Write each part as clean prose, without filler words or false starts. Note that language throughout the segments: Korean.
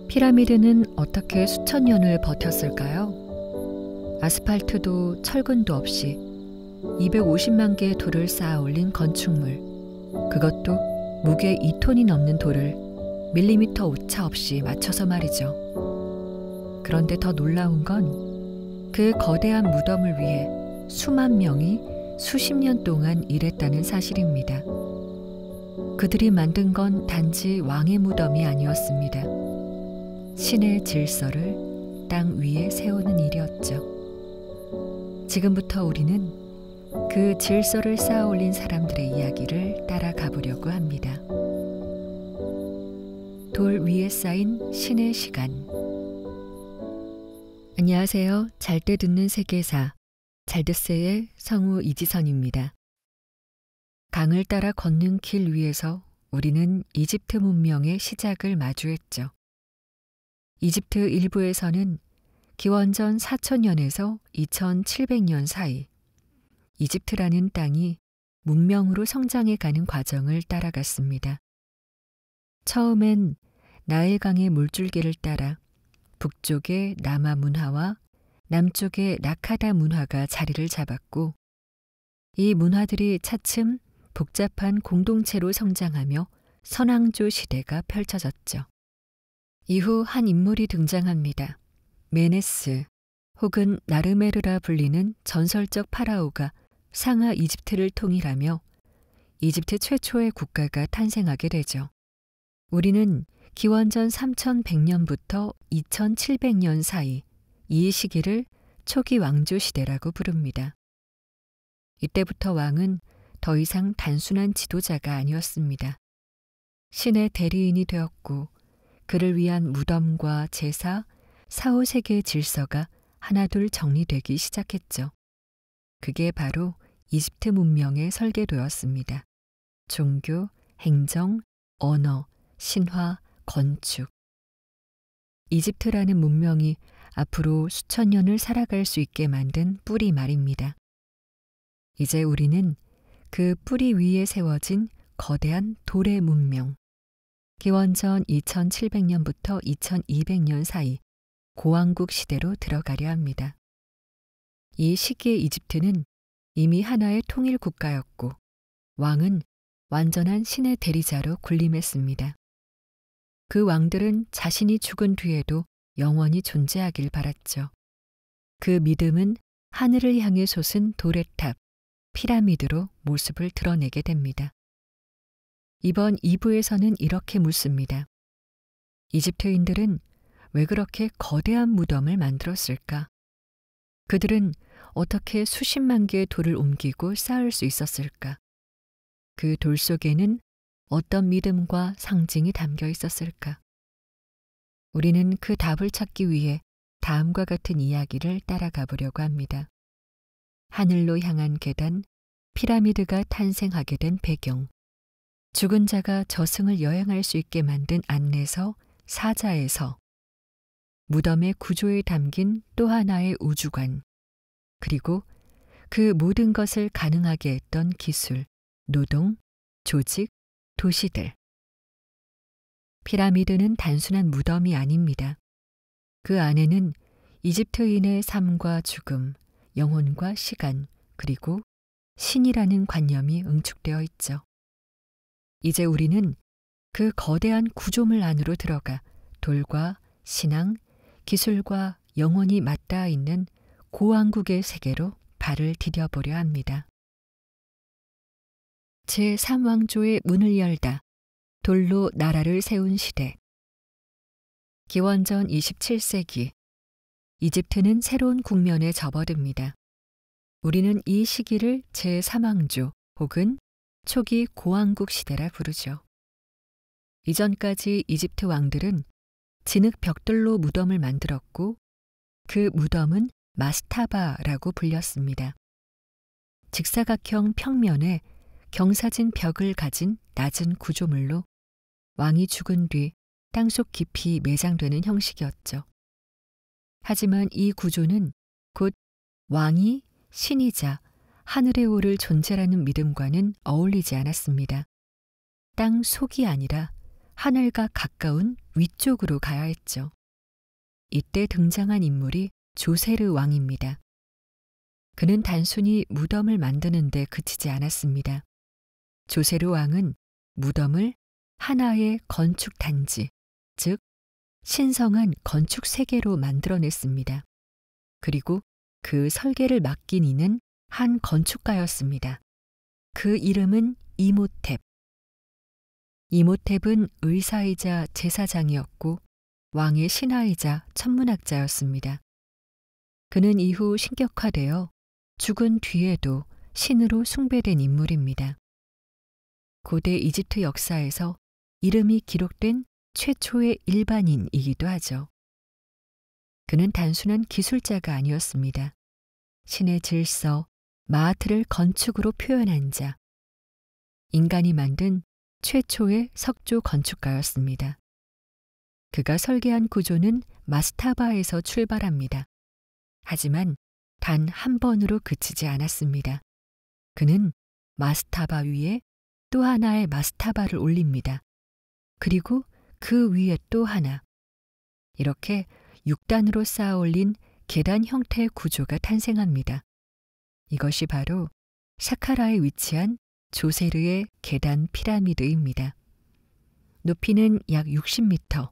피라미드는 어떻게 수천 년을 버텼을까요? 아스팔트도 철근도 없이 250만 개의 돌을 쌓아 올린 건축물, 그것도 무게 2톤이 넘는 돌을 밀리미터 오차 없이 맞춰서 말이죠. 그런데 더 놀라운 건 그 거대한 무덤을 위해 수만 명이 수십 년 동안 일했다는 사실입니다. 그들이 만든 건 단지 왕의 무덤이 아니었습니다. 신의 질서를 땅 위에 세우는 일이었죠. 지금부터 우리는 그 질서를 쌓아 올린 사람들의 이야기를 따라가 보려고 합니다. 돌 위에 쌓인 신의 시간. 안녕하세요. 잘 때 듣는 세계사 잘듣세의 성우 이지선입니다. 강을 따라 걷는 길 위에서 우리는 이집트 문명의 시작을 마주했죠. 이집트 일부에서는 기원전 4000년에서 2700년 사이 이집트라는 땅이 문명으로 성장해가는 과정을 따라갔습니다. 처음엔 나일강의 물줄기를 따라 북쪽의 남아 문화와 남쪽의 나카다 문화가 자리를 잡았고, 이 문화들이 차츰 복잡한 공동체로 성장하며 선왕조 시대가 펼쳐졌죠. 이후 한 인물이 등장합니다. 메네스 혹은 나르메르라 불리는 전설적 파라오가 상하 이집트를 통일하며 이집트 최초의 국가가 탄생하게 되죠. 우리는 기원전 3100년부터 2700년 사이 이 시기를 초기 왕조 시대라고 부릅니다. 이때부터 왕은 더 이상 단순한 지도자가 아니었습니다. 신의 대리인이 되었고, 그를 위한 무덤과 제사, 사후세계의 질서가 하나둘 정리되기 시작했죠. 그게 바로 이집트 문명의 설계도였습니다. 종교, 행정, 언어, 신화, 건축. 이집트라는 문명이 앞으로 수천 년을 살아갈 수 있게 만든 뿌리 말입니다. 이제 우리는 그 뿌리 위에 세워진 거대한 돌의 문명, 기원전 2700년부터 2200년 사이 고왕국 시대로 들어가려 합니다. 이 시기의 이집트는 이미 하나의 통일 국가였고, 왕은 완전한 신의 대리자로 군림했습니다. 그 왕들은 자신이 죽은 뒤에도 영원히 존재하길 바랐죠. 그 믿음은 하늘을 향해 솟은 돌의 탑, 피라미드로 모습을 드러내게 됩니다. 이번 2부에서는 이렇게 묻습니다. 이집트인들은 왜 그렇게 거대한 무덤을 만들었을까? 그들은 어떻게 수십만 개의 돌을 옮기고 쌓을 수 있었을까? 그 돌 속에는 어떤 믿음과 상징이 담겨 있었을까? 우리는 그 답을 찾기 위해 다음과 같은 이야기를 따라가 보려고 합니다. 하늘로 향한 계단, 피라미드가 탄생하게 된 배경, 죽은 자가 저승을 여행할 수 있게 만든 안내서, 사자에서, 무덤의 구조에 담긴 또 하나의 우주관, 그리고 그 모든 것을 가능하게 했던 기술, 노동, 조직, 도시들. 피라미드는 단순한 무덤이 아닙니다. 그 안에는 이집트인의 삶과 죽음, 영혼과 시간, 그리고 신이라는 관념이 응축되어 있죠. 이제 우리는 그 거대한 구조물 안으로 들어가 돌과 신앙, 기술과 영혼이 맞닿아 있는 고왕국의 세계로 발을 디뎌보려 합니다. 제3왕조의 문을 열다. 돌로 나라를 세운 시대. 기원전 27세기. 이집트는 새로운 국면에 접어듭니다. 우리는 이 시기를 제3왕조 혹은 초기 고왕국 시대라 부르죠. 이전까지 이집트 왕들은 진흙 벽돌로 무덤을 만들었고, 그 무덤은 마스타바라고 불렸습니다. 직사각형 평면에 경사진 벽을 가진 낮은 구조물로 왕이 죽은 뒤 땅속 깊이 매장되는 형식이었죠. 하지만 이 구조는 곧 왕이 신이자 하늘에 오를 존재라는 믿음과는 어울리지 않았습니다. 땅 속이 아니라 하늘과 가까운 위쪽으로 가야 했죠. 이때 등장한 인물이 조세르 왕입니다. 그는 단순히 무덤을 만드는 데 그치지 않았습니다. 조세르 왕은 무덤을 하나의 건축 단지, 즉 신성한 건축 세계로 만들어냈습니다. 그리고 그 설계를 맡긴 이는 한 건축가였습니다. 그 이름은 이모텝. 이모텝은 의사이자 제사장이었고 왕의 신하이자 천문학자였습니다. 그는 이후 신격화되어 죽은 뒤에도 신으로 숭배된 인물입니다. 고대 이집트 역사에서 이름이 기록된 최초의 일반인이기도 하죠. 그는 단순한 기술자가 아니었습니다. 신의 질서, 마하트를 건축으로 표현한 자, 인간이 만든 최초의 석조 건축가였습니다. 그가 설계한 구조는 마스타바에서 출발합니다. 하지만 단 한 번으로 그치지 않았습니다. 그는 마스타바 위에 또 하나의 마스타바를 올립니다. 그리고 그 위에 또 하나. 이렇게 6단으로 쌓아 올린 계단 형태의 구조가 탄생합니다. 이것이 바로 사카라에 위치한 조세르의 계단 피라미드입니다. 높이는 약 60m.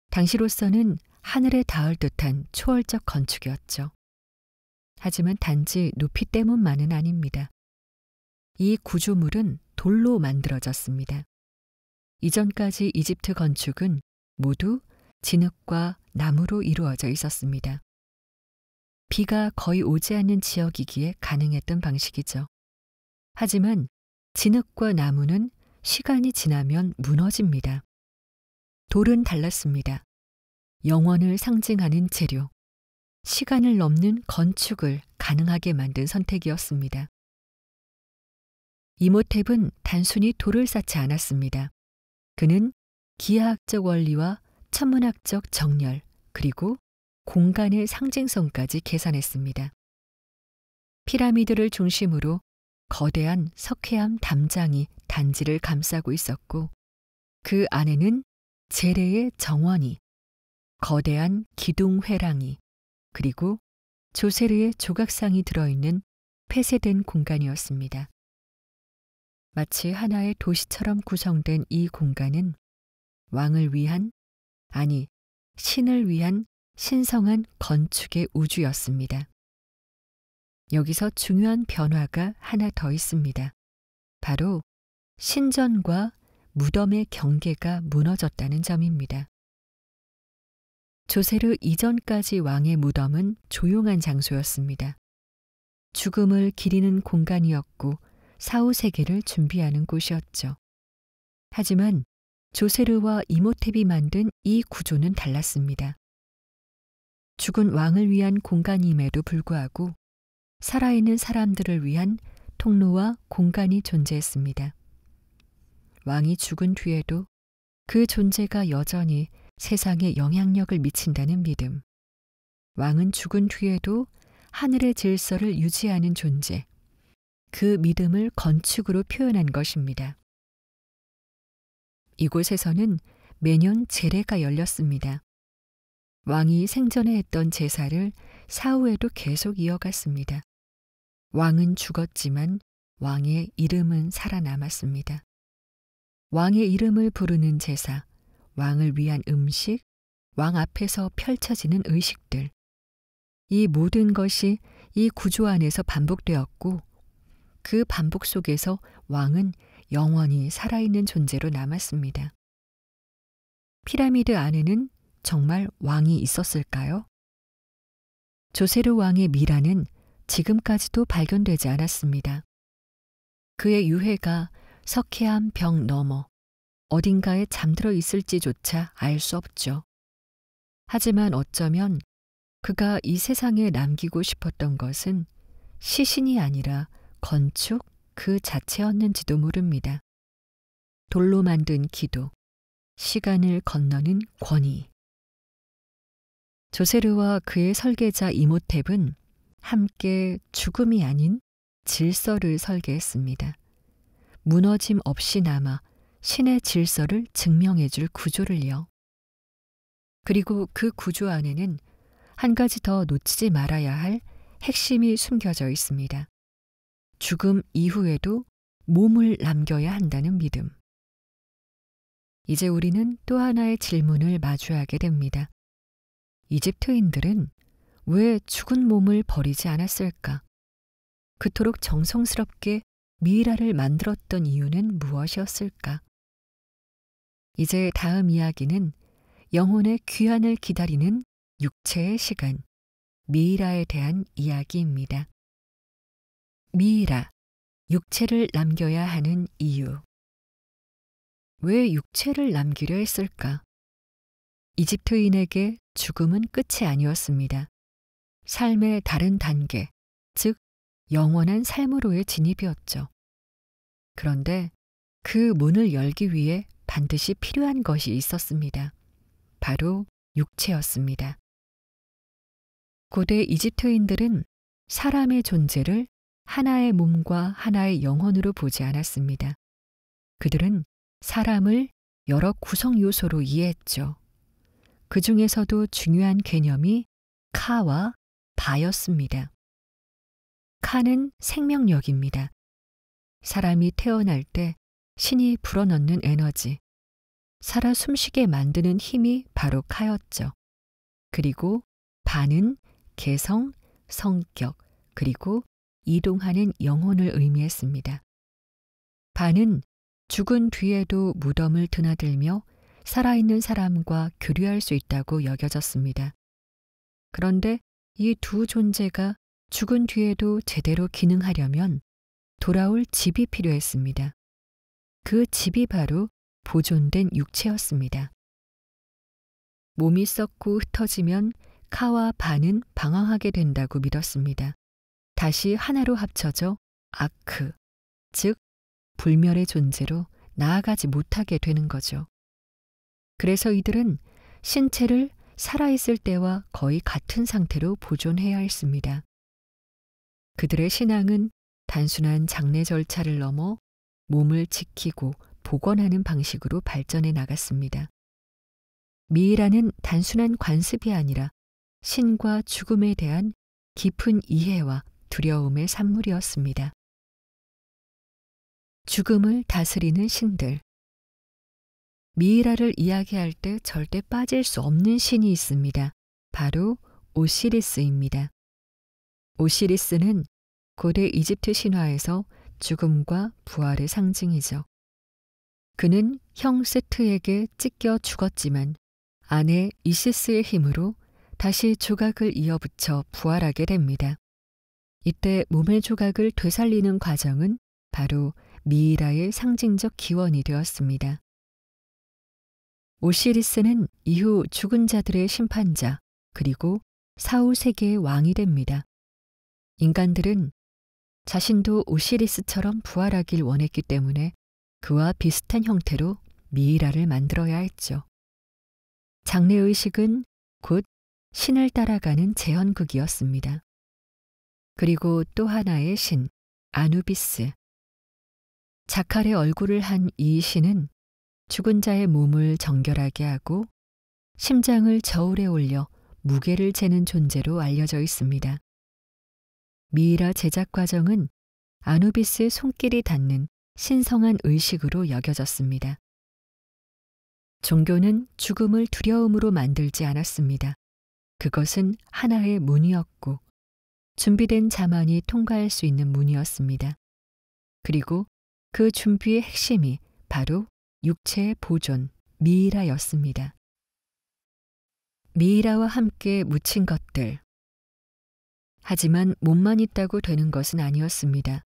당시로서는 하늘에 닿을 듯한 초월적 건축이었죠. 하지만 단지 높이 때문만은 아닙니다. 이 구조물은 돌로 만들어졌습니다. 이전까지 이집트 건축은 모두 진흙과 나무로 이루어져 있었습니다. 비가 거의 오지 않는 지역이기에 가능했던 방식이죠. 하지만 진흙과 나무는 시간이 지나면 무너집니다. 돌은 달랐습니다. 영원을 상징하는 재료, 시간을 넘는 건축을 가능하게 만든 선택이었습니다. 이모텝은 단순히 돌을 쌓지 않았습니다. 그는 기하학적 원리와 천문학적 정렬, 그리고 공간의 상징성까지 계산했습니다. 피라미드를 중심으로 거대한 석회암 담장이 단지를 감싸고 있었고 그 안에는 제레의 정원이, 거대한 기둥 회랑이, 그리고 조세르의 조각상이 들어있는 폐쇄된 공간이었습니다. 마치 하나의 도시처럼 구성된 이 공간은 왕을 위한, 아니 신을 위한 신성한 건축의 우주였습니다. 여기서 중요한 변화가 하나 더 있습니다. 바로 신전과 무덤의 경계가 무너졌다는 점입니다. 조세르 이전까지 왕의 무덤은 조용한 장소였습니다. 죽음을 기리는 공간이었고 사후세계를 준비하는 곳이었죠. 하지만 조세르와 이모텝이 만든 이 구조는 달랐습니다. 죽은 왕을 위한 공간임에도 불구하고 살아있는 사람들을 위한 통로와 공간이 존재했습니다. 왕이 죽은 뒤에도 그 존재가 여전히 세상에 영향력을 미친다는 믿음. 왕은 죽은 뒤에도 하늘의 질서를 유지하는 존재. 그 믿음을 건축으로 표현한 것입니다. 이곳에서는 매년 제례가 열렸습니다. 왕이 생전에 했던 제사를 사후에도 계속 이어갔습니다. 왕은 죽었지만 왕의 이름은 살아남았습니다. 왕의 이름을 부르는 제사, 왕을 위한 음식, 왕 앞에서 펼쳐지는 의식들. 이 모든 것이 이 구조 안에서 반복되었고 그 반복 속에서 왕은 영원히 살아있는 존재로 남았습니다. 피라미드 안에는 정말 왕이 있었을까요? 조세르 왕의 미라는 지금까지도 발견되지 않았습니다. 그의 유해가 석회암 벽 너머 어딘가에 잠들어 있을지조차 알 수 없죠. 하지만 어쩌면 그가 이 세상에 남기고 싶었던 것은 시신이 아니라 건축 그 자체였는지도 모릅니다. 돌로 만든 기도, 시간을 건너는 권위. 조세르와 그의 설계자 이모텝은 함께 죽음이 아닌 질서를 설계했습니다. 무너짐 없이 남아 신의 질서를 증명해줄 구조를요. 그리고 그 구조 안에는 한 가지 더 놓치지 말아야 할 핵심이 숨겨져 있습니다. 죽음 이후에도 몸을 남겨야 한다는 믿음. 이제 우리는 또 하나의 질문을 마주하게 됩니다. 이집트인들은 왜 죽은 몸을 버리지 않았을까? 그토록 정성스럽게 미이라를 만들었던 이유는 무엇이었을까? 이제 다음 이야기는 영혼의 귀환을 기다리는 육체의 시간, 미이라에 대한 이야기입니다. 미이라, 육체를 남겨야 하는 이유. 왜 육체를 남기려 했을까? 이집트인에게 죽음은 끝이 아니었습니다. 삶의 다른 단계, 즉 영원한 삶으로의 진입이었죠. 그런데 그 문을 열기 위해 반드시 필요한 것이 있었습니다. 바로 육체였습니다. 고대 이집트인들은 사람의 존재를 하나의 몸과 하나의 영혼으로 보지 않았습니다. 그들은 사람을 여러 구성 요소로 이해했죠. 그 중에서도 중요한 개념이 카와 바였습니다. 카는 생명력입니다. 사람이 태어날 때 신이 불어넣는 에너지, 살아 숨쉬게 만드는 힘이 바로 카였죠. 그리고 바는 개성, 성격, 그리고 이동하는 영혼을 의미했습니다. 바는 죽은 뒤에도 무덤을 드나들며 살아있는 사람과 교류할 수 있다고 여겨졌습니다. 그런데 이 두 존재가 죽은 뒤에도 제대로 기능하려면 돌아올 집이 필요했습니다. 그 집이 바로 보존된 육체였습니다. 몸이 썩고 흩어지면 카와 바는 방황하게 된다고 믿었습니다. 다시 하나로 합쳐져 아크, 즉 불멸의 존재로 나아가지 못하게 되는 거죠. 그래서 이들은 신체를 살아있을 때와 거의 같은 상태로 보존해야 했습니다. 그들의 신앙은 단순한 장례 절차를 넘어 몸을 지키고 복원하는 방식으로 발전해 나갔습니다. 미이라는 단순한 관습이 아니라 신과 죽음에 대한 깊은 이해와 두려움의 산물이었습니다. 죽음을 다스리는 신들. 미이라를 이야기할 때 절대 빠질 수 없는 신이 있습니다. 바로 오시리스입니다. 오시리스는 고대 이집트 신화에서 죽음과 부활의 상징이죠. 그는 형 세트에게 찢겨 죽었지만 아내 이시스의 힘으로 다시 조각을 이어붙여 부활하게 됩니다. 이때 몸의 조각을 되살리는 과정은 바로 미이라의 상징적 기원이 되었습니다. 오시리스는 이후 죽은 자들의 심판자 그리고 사후세계의 왕이 됩니다. 인간들은 자신도 오시리스처럼 부활하길 원했기 때문에 그와 비슷한 형태로 미이라를 만들어야 했죠. 장례의식은 곧 신을 따라가는 재현극이었습니다. 그리고 또 하나의 신, 아누비스. 자칼의 얼굴을 한 이 신은 죽은 자의 몸을 정결하게 하고 심장을 저울에 올려 무게를 재는 존재로 알려져 있습니다. 미이라 제작 과정은 아누비스의 손길이 닿는 신성한 의식으로 여겨졌습니다. 종교는 죽음을 두려움으로 만들지 않았습니다. 그것은 하나의 문이었고 준비된 자만이 통과할 수 있는 문이었습니다. 그리고 그 준비의 핵심이 바로 육체의 보존, 미이라였습니다. 미이라와 함께 묻힌 것들. 하지만 몸만 있다고 되는 것은 아니었습니다.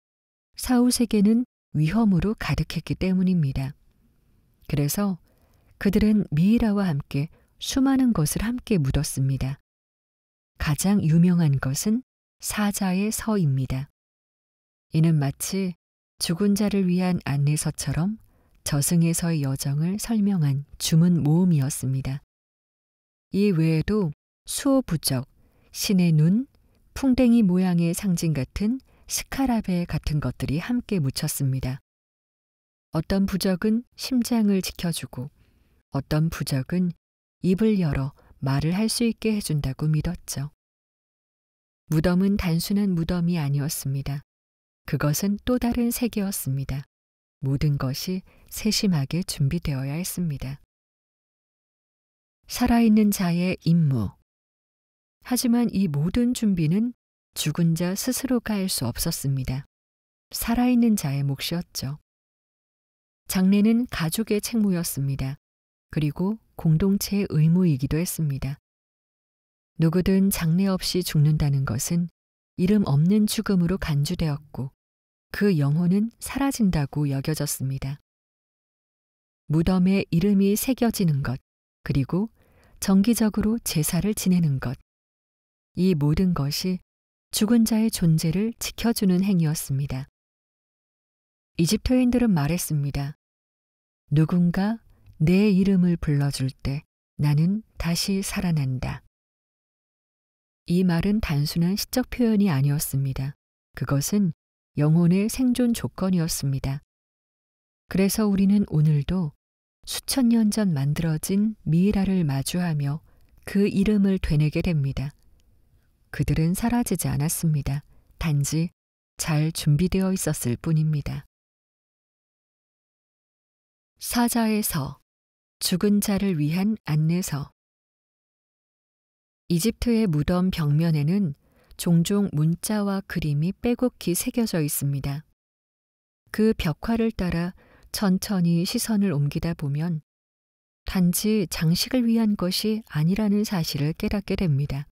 사후세계는 위험으로 가득했기 때문입니다. 그래서 그들은 미이라와 함께 수많은 것을 함께 묻었습니다. 가장 유명한 것은 사자의 서입니다. 이는 마치 죽은 자를 위한 안내서처럼 저승에서의 여정을 설명한 주문 모음이었습니다. 이 외에도 수호부적, 신의 눈, 풍뎅이 모양의 상징 같은 스카라베 같은 것들이 함께 묻혔습니다. 어떤 부적은 심장을 지켜주고 어떤 부적은 입을 열어 말을 할 수 있게 해준다고 믿었죠. 무덤은 단순한 무덤이 아니었습니다. 그것은 또 다른 세계였습니다. 모든 것이 세심하게 준비되어야 했습니다. 살아있는 자의 임무. 하지만 이 모든 준비는 죽은 자 스스로가 할 수 없었습니다. 살아있는 자의 몫이었죠. 장례는 가족의 책무였습니다. 그리고 공동체의 의무이기도 했습니다. 누구든 장례 없이 죽는다는 것은 이름 없는 죽음으로 간주되었고 그 영혼은 사라진다고 여겨졌습니다. 무덤에 이름이 새겨지는 것, 그리고 정기적으로 제사를 지내는 것, 이 모든 것이 죽은 자의 존재를 지켜주는 행위였습니다. 이집트인들은 말했습니다. 누군가 내 이름을 불러줄 때 나는 다시 살아난다. 이 말은 단순한 시적 표현이 아니었습니다. 그것은 영혼의 생존 조건이었습니다. 그래서 우리는 오늘도 수천 년 전 만들어진 미이라를 마주하며 그 이름을 되뇌게 됩니다. 그들은 사라지지 않았습니다. 단지 잘 준비되어 있었을 뿐입니다. 사자의 서, 죽은 자를 위한 안내서. 이집트의 무덤 벽면에는 종종 문자와 그림이 빼곡히 새겨져 있습니다. 그 벽화를 따라 천천히 시선을 옮기다 보면 단지 장식을 위한 것이 아니라는 사실을 깨닫게 됩니다.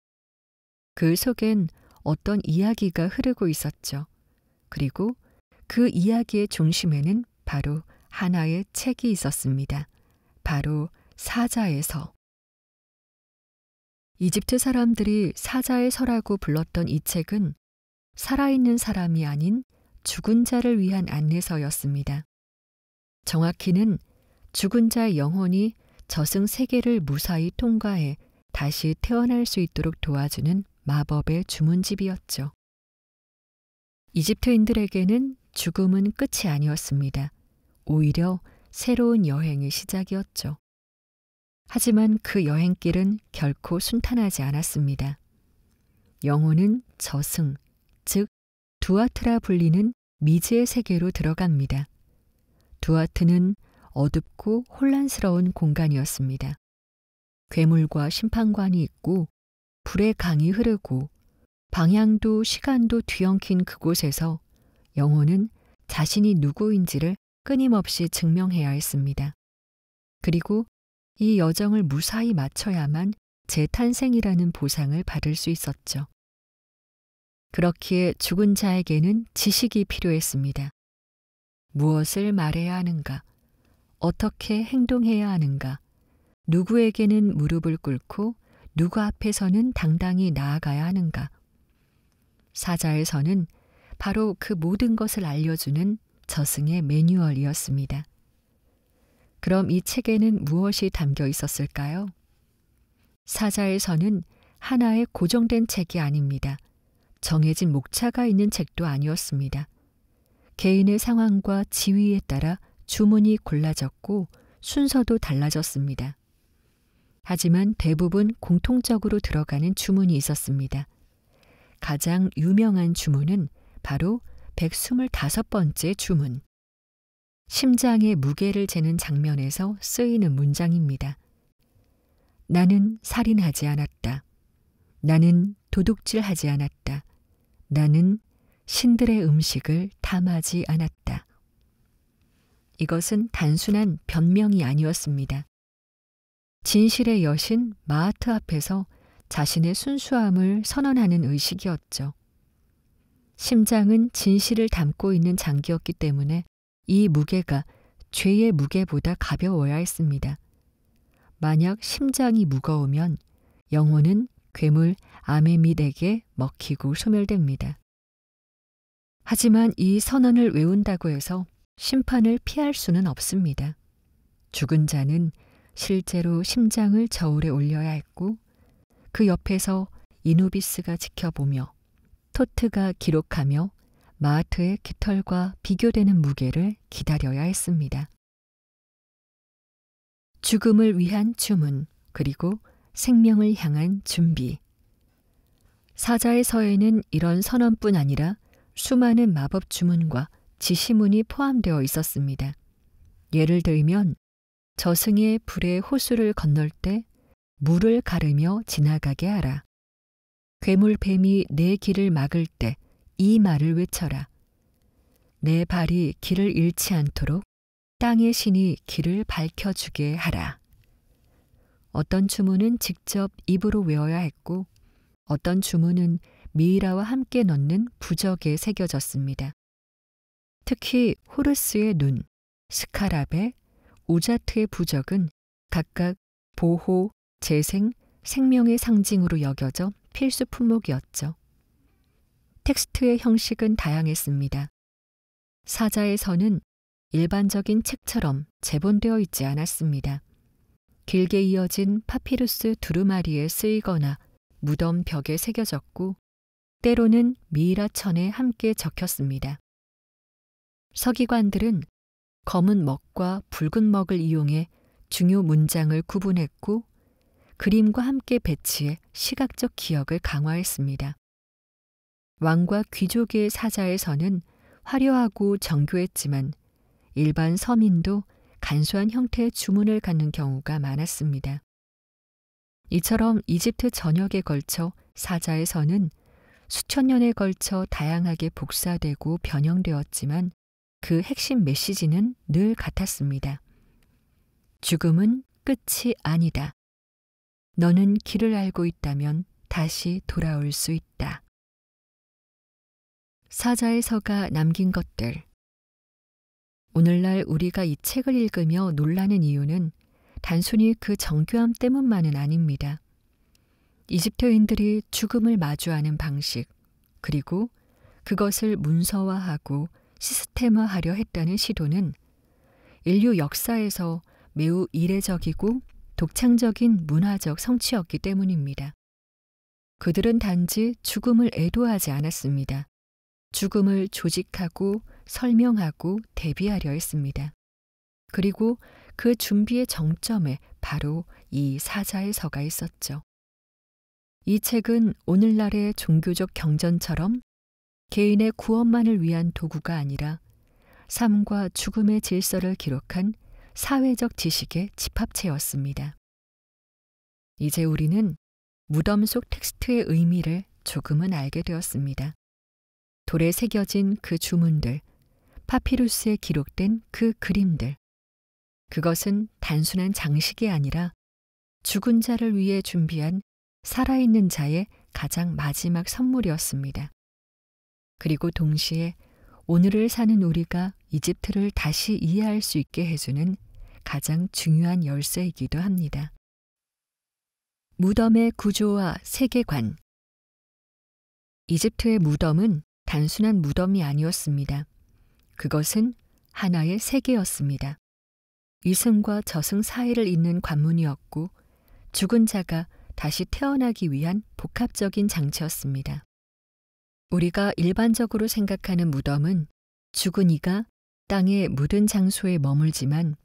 그 속엔 어떤 이야기가 흐르고 있었죠. 그리고 그 이야기의 중심에는 바로 하나의 책이 있었습니다. 바로 사자의 서. 이집트 사람들이 사자의 서라고 불렀던 이 책은 살아있는 사람이 아닌 죽은 자를 위한 안내서였습니다. 정확히는 죽은 자의 영혼이 저승 세계를 무사히 통과해 다시 태어날 수 있도록 도와주는 마법의 주문집이었죠. 이집트인들에게는 죽음은 끝이 아니었습니다. 오히려 새로운 여행의 시작이었죠. 하지만 그 여행길은 결코 순탄하지 않았습니다. 영혼은 저승, 즉 두아트라 불리는 미지의 세계로 들어갑니다. 두아트는 어둡고 혼란스러운 공간이었습니다. 괴물과 심판관이 있고 불의 강이 흐르고 방향도 시간도 뒤엉킨 그곳에서 영혼은 자신이 누구인지를 끊임없이 증명해야 했습니다. 그리고 이 여정을 무사히 마쳐야만 재탄생이라는 보상을 받을 수 있었죠. 그렇기에 죽은 자에게는 지식이 필요했습니다. 무엇을 말해야 하는가? 어떻게 행동해야 하는가? 누구에게는 무릎을 꿇고 누구 앞에서는 당당히 나아가야 하는가? 사자의 서는 바로 그 모든 것을 알려주는 저승의 매뉴얼이었습니다. 그럼 이 책에는 무엇이 담겨 있었을까요? 사자의 서는 하나의 고정된 책이 아닙니다. 정해진 목차가 있는 책도 아니었습니다. 개인의 상황과 지위에 따라 주문이 골라졌고 순서도 달라졌습니다. 하지만 대부분 공통적으로 들어가는 주문이 있었습니다. 가장 유명한 주문은 바로 125번째 주문. 심장의 무게를 재는 장면에서 쓰이는 문장입니다. 나는 살인하지 않았다. 나는 도둑질하지 않았다. 나는 신들의 음식을 탐하지 않았다. 이것은 단순한 변명이 아니었습니다. 진실의 여신 마하트 앞에서 자신의 순수함을 선언하는 의식이었죠. 심장은 진실을 담고 있는 장기였기 때문에 이 무게가 죄의 무게보다 가벼워야 했습니다. 만약 심장이 무거우면 영혼은 괴물 아메밋에게 먹히고 소멸됩니다. 하지만 이 선언을 외운다고 해서 심판을 피할 수는 없습니다. 죽은 자는 실제로 심장을 저울에 올려야 했고 그 옆에서 이누비스가 지켜보며 토트가 기록하며 마하트의 깃털과 비교되는 무게를 기다려야 했습니다. 죽음을 위한 주문, 그리고 생명을 향한 준비. 사자의 서에는 이런 선언뿐 아니라 수많은 마법 주문과 지시문이 포함되어 있었습니다. 예를 들면 저승의 불의 호수를 건널 때 물을 가르며 지나가게 하라. 괴물뱀이 내 길을 막을 때 이 말을 외쳐라. 내 발이 길을 잃지 않도록 땅의 신이 길을 밝혀주게 하라. 어떤 주문은 직접 입으로 외워야 했고 어떤 주문은 미이라와 함께 넣는 부적에 새겨졌습니다. 특히 호르스의 눈, 스카랍의, 우자트의 부적은 각각 보호, 재생, 생명의 상징으로 여겨져 필수 품목이었죠. 텍스트의 형식은 다양했습니다. 사자의 서는 일반적인 책처럼 제본되어 있지 않았습니다. 길게 이어진 파피루스 두루마리에 쓰이거나 무덤 벽에 새겨졌고 때로는 미이라천에 함께 적혔습니다. 서기관들은 검은 먹과 붉은 먹을 이용해 중요 문장을 구분했고 그림과 함께 배치해 시각적 기억을 강화했습니다. 왕과 귀족의 사자의 서는 화려하고 정교했지만 일반 서민도 간소한 형태의 주문을 갖는 경우가 많았습니다. 이처럼 이집트 전역에 걸쳐 사자의 서는 수천 년에 걸쳐 다양하게 복사되고 변형되었지만 그 핵심 메시지는 늘 같았습니다. 죽음은 끝이 아니다. 너는 길을 알고 있다면 다시 돌아올 수 있다. 사자의 서가 남긴 것들. 오늘날 우리가 이 책을 읽으며 놀라는 이유는 단순히 그 정교함 때문만은 아닙니다. 이집트인들이 죽음을 마주하는 방식, 그리고 그것을 문서화하고 시스템화하려 했다는 시도는 인류 역사에서 매우 이례적이고 독창적인 문화적 성취였기 때문입니다. 그들은 단지 죽음을 애도하지 않았습니다. 죽음을 조직하고 설명하고 대비하려 했습니다. 그리고 그 준비의 정점에 바로 이 사자의 서가 있었죠. 이 책은 오늘날의 종교적 경전처럼 개인의 구원만을 위한 도구가 아니라 삶과 죽음의 질서를 기록한 사회적 지식의 집합체였습니다. 이제 우리는 무덤 속 텍스트의 의미를 조금은 알게 되었습니다. 돌에 새겨진 그 주문들, 파피루스에 기록된 그 그림들. 그것은 단순한 장식이 아니라 죽은 자를 위해 준비한 살아있는 자의 가장 마지막 선물이었습니다. 그리고 동시에 오늘을 사는 우리가 이집트를 다시 이해할 수 있게 해주는 가장 중요한 열쇠이기도 합니다. 무덤의 구조와 세계관. 이집트의 무덤은 단순한 무덤이 아니었습니다. 그것은 하나의 세계였습니다. 위승과 저승 사이를 잇는 관문이었고 죽은 자가 다시 태어나기 위한 복합적인 장치였습니다. 우리가 일반적으로 생각하는 무덤은 죽은 이가 땅에 묻은 장소에 머물지만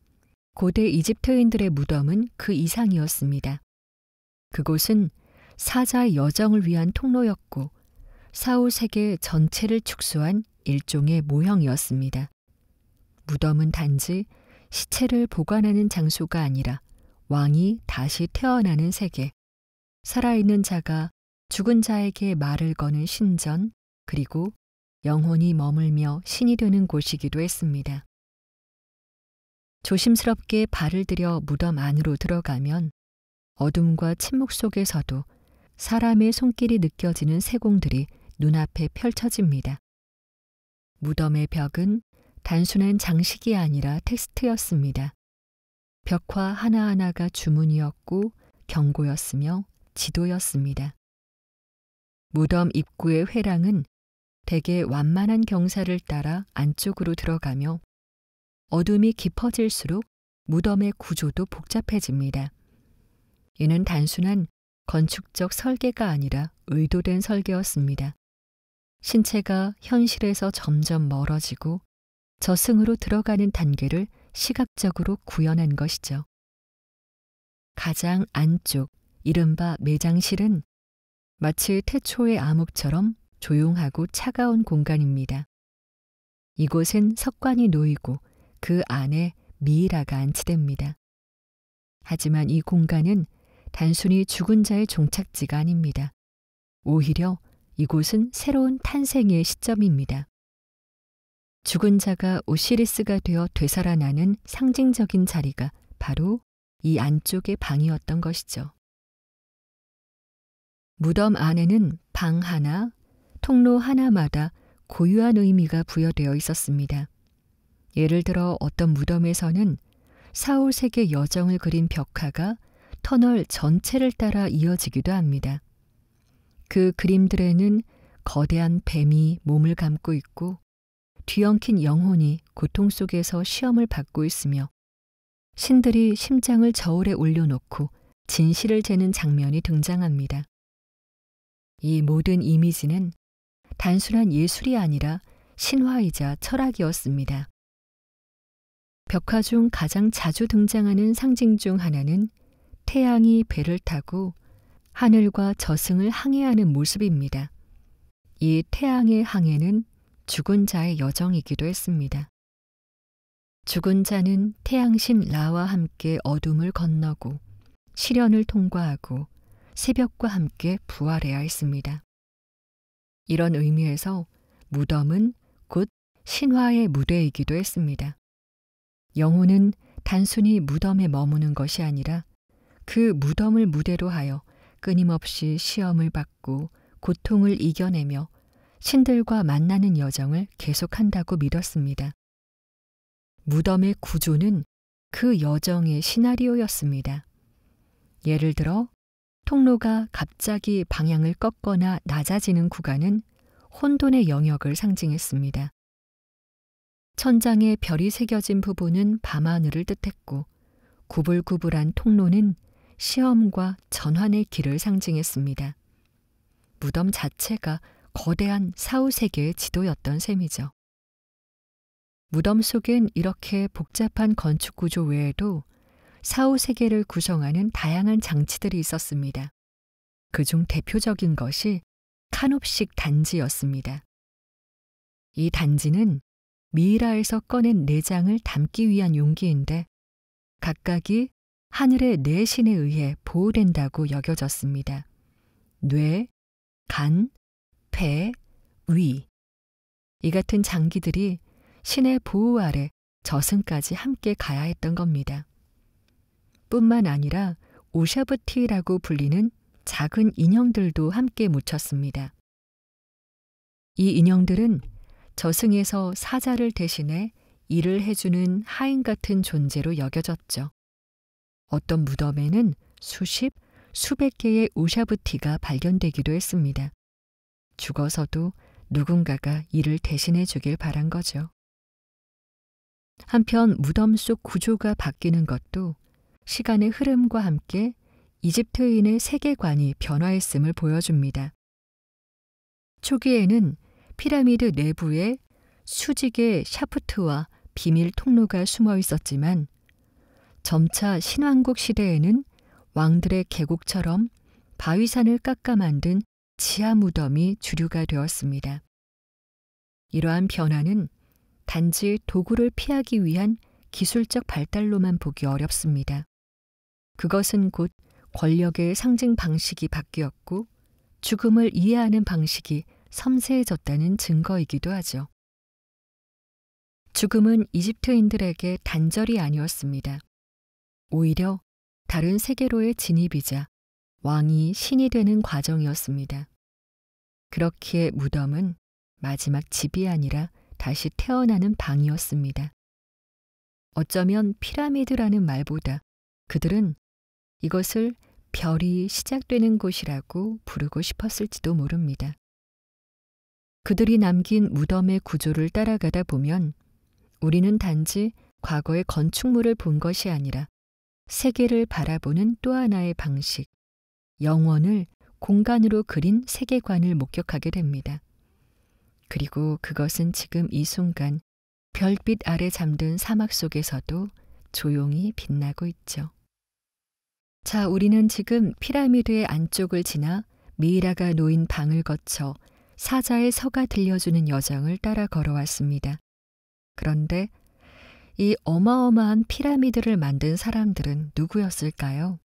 고대 이집트인들의 무덤은 그 이상이었습니다. 그곳은 사자의 여정을 위한 통로였고 사후 세계 전체를 축소한 일종의 모형이었습니다. 무덤은 단지 시체를 보관하는 장소가 아니라 왕이 다시 태어나는 세계, 살아있는 자가 죽은 자에게 말을 거는 신전, 그리고 영혼이 머물며 신이 되는 곳이기도 했습니다. 조심스럽게 발을 들여 무덤 안으로 들어가면 어둠과 침묵 속에서도 사람의 손길이 느껴지는 세공들이 눈앞에 펼쳐집니다. 무덤의 벽은 단순한 장식이 아니라 텍스트였습니다. 벽화 하나하나가 주문이었고 경고였으며 지도였습니다. 무덤 입구의 회랑은 대개 완만한 경사를 따라 안쪽으로 들어가며 어둠이 깊어질수록 무덤의 구조도 복잡해집니다. 이는 단순한 건축적 설계가 아니라 의도된 설계였습니다. 신체가 현실에서 점점 멀어지고 저승으로 들어가는 단계를 시각적으로 구현한 것이죠. 가장 안쪽 이른바 매장실은 마치 태초의 암흑처럼 조용하고 차가운 공간입니다. 이곳은 석관이 놓이고 그 안에 미이라가 안치됩니다. 하지만 이 공간은 단순히 죽은 자의 종착지가 아닙니다. 오히려 이곳은 새로운 탄생의 시점입니다. 죽은 자가 오시리스가 되어 되살아나는 상징적인 자리가 바로 이 안쪽의 방이었던 것이죠. 무덤 안에는 방 하나, 통로 하나마다 고유한 의미가 부여되어 있었습니다. 예를 들어 어떤 무덤에서는 사후세계 여정을 그린 벽화가 터널 전체를 따라 이어지기도 합니다. 그 그림들에는 거대한 뱀이 몸을 감고 있고 뒤엉킨 영혼이 고통 속에서 시험을 받고 있으며 신들이 심장을 저울에 올려놓고 진실을 재는 장면이 등장합니다. 이 모든 이미지는 단순한 예술이 아니라 신화이자 철학이었습니다. 벽화 중 가장 자주 등장하는 상징 중 하나는 태양이 배를 타고 하늘과 저승을 항해하는 모습입니다. 이 태양의 항해는 죽은 자의 여정이기도 했습니다. 죽은 자는 태양신 라와 함께 어둠을 건너고 시련을 통과하고 새벽과 함께 부활해야 했습니다. 이런 의미에서 무덤은 곧 신화의 무대이기도 했습니다. 영혼은 단순히 무덤에 머무는 것이 아니라 그 무덤을 무대로 하여 끊임없이 시험을 받고 고통을 이겨내며 신들과 만나는 여정을 계속한다고 믿었습니다. 무덤의 구조는 그 여정의 시나리오였습니다. 예를 들어 통로가 갑자기 방향을 꺾거나 낮아지는 구간은 혼돈의 영역을 상징했습니다. 천장에 별이 새겨진 부분은 밤하늘을 뜻했고 구불구불한 통로는 시험과 전환의 길을 상징했습니다. 무덤 자체가 거대한 사후세계의 지도였던 셈이죠. 무덤 속엔 이렇게 복잡한 건축 구조 외에도 사후세계를 구성하는 다양한 장치들이 있었습니다. 그중 대표적인 것이 카놉식 단지였습니다. 이 단지는 미이라에서 꺼낸 내장을 담기 위한 용기인데 각각이 하늘의 네 신에 의해 보호된다고 여겨졌습니다. 뇌, 간, 폐, 위. 이 같은 장기들이 신의 보호 아래 저승까지 함께 가야 했던 겁니다. 뿐만 아니라 오샤브티라고 불리는 작은 인형들도 함께 묻혔습니다. 이 인형들은 저승에서 사자를 대신해 일을 해주는 하인 같은 존재로 여겨졌죠. 어떤 무덤에는 수십, 수백 개의 오샤브티가 발견되기도 했습니다. 죽어서도 누군가가 일을 대신해 주길 바란 거죠. 한편 무덤 속 구조가 바뀌는 것도 시간의 흐름과 함께 이집트인의 세계관이 변화했음을 보여줍니다. 초기에는 피라미드 내부에 수직의 샤프트와 비밀 통로가 숨어 있었지만 점차 신왕국 시대에는 왕들의 계곡처럼 바위산을 깎아 만든 지하 무덤이 주류가 되었습니다. 이러한 변화는 단지 도구를 피하기 위한 기술적 발달로만 보기 어렵습니다. 그것은 곧 권력의 상징 방식이 바뀌었고 죽음을 이해하는 방식이 섬세해졌다는 증거이기도 하죠. 죽음은 이집트인들에게 단절이 아니었습니다. 오히려 다른 세계로의 진입이자 왕이 신이 되는 과정이었습니다. 그렇기에 무덤은 마지막 집이 아니라 다시 태어나는 방이었습니다. 어쩌면 피라미드라는 말보다 그들은 이것을 별이 시작되는 곳이라고 부르고 싶었을지도 모릅니다. 그들이 남긴 무덤의 구조를 따라가다 보면 우리는 단지 과거의 건축물을 본 것이 아니라 세계를 바라보는 또 하나의 방식, 영원을 공간으로 그린 세계관을 목격하게 됩니다. 그리고 그것은 지금 이 순간 별빛 아래 잠든 사막 속에서도 조용히 빛나고 있죠. 자, 우리는 지금 피라미드의 안쪽을 지나 미이라가 놓인 방을 거쳐 사자의 서가 들려주는 여정을 따라 걸어왔습니다. 그런데 이 어마어마한 피라미드를 만든 사람들은 누구였을까요?